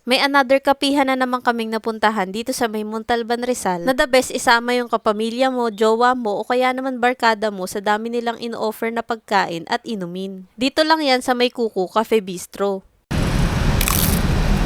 May another kapihan na naman kaming napuntahan dito sa may Montalban, Rizal na the best isama yung kapamilya mo, jowa mo o kaya naman barkada mo sa dami nilang in-offer na pagkain at inumin. Dito lang yan sa may Kuko Cafe Bistro.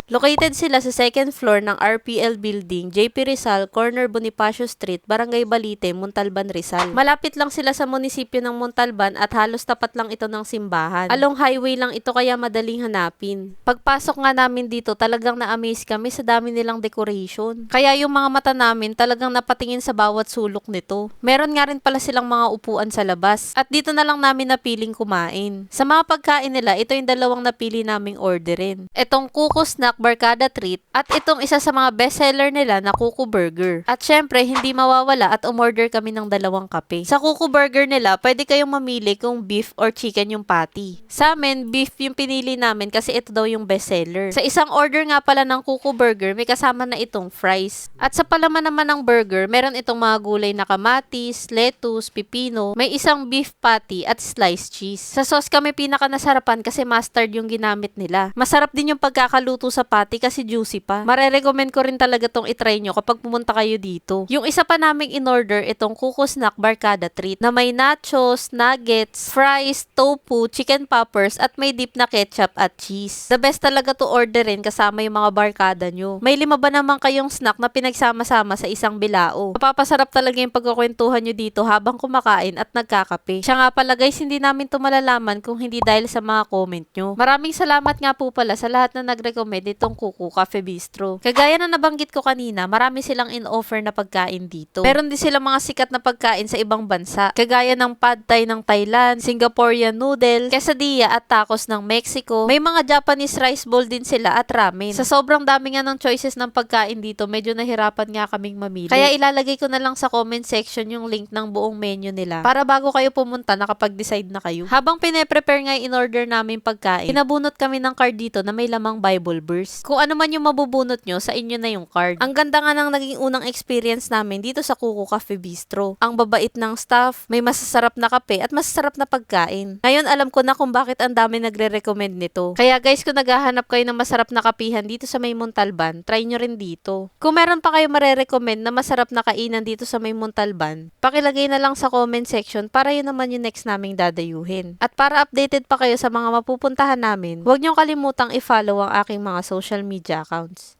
Located sila sa second floor ng RPL Building, JP Rizal, corner Bonifacio Street, Barangay Balite, Montalban, Rizal. Malapit lang sila sa munisipyo ng Montalban at halos tapat lang ito ng simbahan. Along highway lang ito kaya madaling hanapin. Pagpasok nga namin dito, talagang na-amaze kami sa dami nilang decoration. Kaya yung mga mata namin talagang napatingin sa bawat sulok nito. Meron nga rin pala silang mga upuan sa labas. At dito na lang namin napiling kumain. Sa mga pagkain nila, ito yung dalawang napili naming orderin. Itong Kuko Snack Barkada Treat at itong isa sa mga bestseller nila na Kuko Burger. At syempre, hindi mawawala at umorder kami ng dalawang kape. Sa Kuko Burger nila, pwede kayong mamili kung beef or chicken yung patty. Sa amin, beef yung pinili namin kasi ito daw yung bestseller. Sa isang order nga pala ng Kuko Burger, may kasama na itong fries. At sa palaman naman ng burger, meron itong mga gulay na kamatis, lettuce, pipino, may isang beef patty at sliced cheese. Sa sauce kami pinaka nasarapan kasi mustard yung ginamit nila. Masarap din yung pagkakaluto sa patty kasi juicy pa. Marerecommend ko rin talaga tong itry nyo kapag pumunta kayo dito. Yung isa pa naming in-order itong Kuko Snack Barkada Treat na may nachos, nuggets, fries, tofu, chicken poppers at may dip na ketchup at cheese. The best talaga to orderin kasama yung mga barkada nyo. May 5 ba naman kayong snack na pinagsama-sama sa isang bilao. Mapapasarap talaga yung pagkukwentuhan nyo dito habang kumakain at nagkakape. Siya nga pala guys, hindi namin to malalaman kung hindi dahil sa mga comment nyo. Maraming salamat nga po pala sa lahat na nag-recommend itong Kuko Cafe Bistro. Kagaya na nabanggit ko kanina, marami silang in-offer na pagkain dito. Meron din silang mga sikat na pagkain sa ibang bansa. Kagaya ng Pad Thai ng Thailand, Singaporean noodle, quesadilla at tacos ng Mexico. May mga Japanese rice bowl din sila at ramen. Sa sobrang dami nga ng choices ng pagkain dito, medyo nahirapan nga kaming mamili. Kaya ilalagay ko na lang sa comment section yung link ng buong menu nila para bago kayo pumunta, nakapag-decide na kayo. Habang pine-prepare nga in-order namin pagkain, pinabunot kami ng card dito na may lamang Bible verse. Kung ano man yung mabubunot nyo, sa inyo na yung card. Ang ganda nga ng naging unang experience namin dito sa Kuko Cafe Bistro. Ang babait ng staff, may masasarap na kape at masasarap na pagkain. Ngayon alam ko na kung bakit ang dami nagre-recommend nito. Kaya guys, kung naghahanap kayo ng masarap na kapihan dito sa may Montalban, try nyo rin dito. Kung meron pa kayo marerecommend na masarap na kainan dito sa may Montalban, pakilagay na lang sa comment section para yun naman yung next naming dadayuhin. At para updated pa kayo sa mga mapupuntahan namin, huwag nyo kalimutang i-follow ang aking mga social media accounts.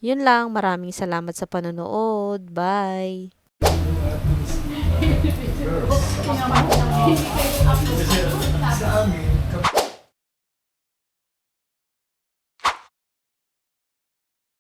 Yun lang, maraming salamat sa panonood. Bye! Sa amin,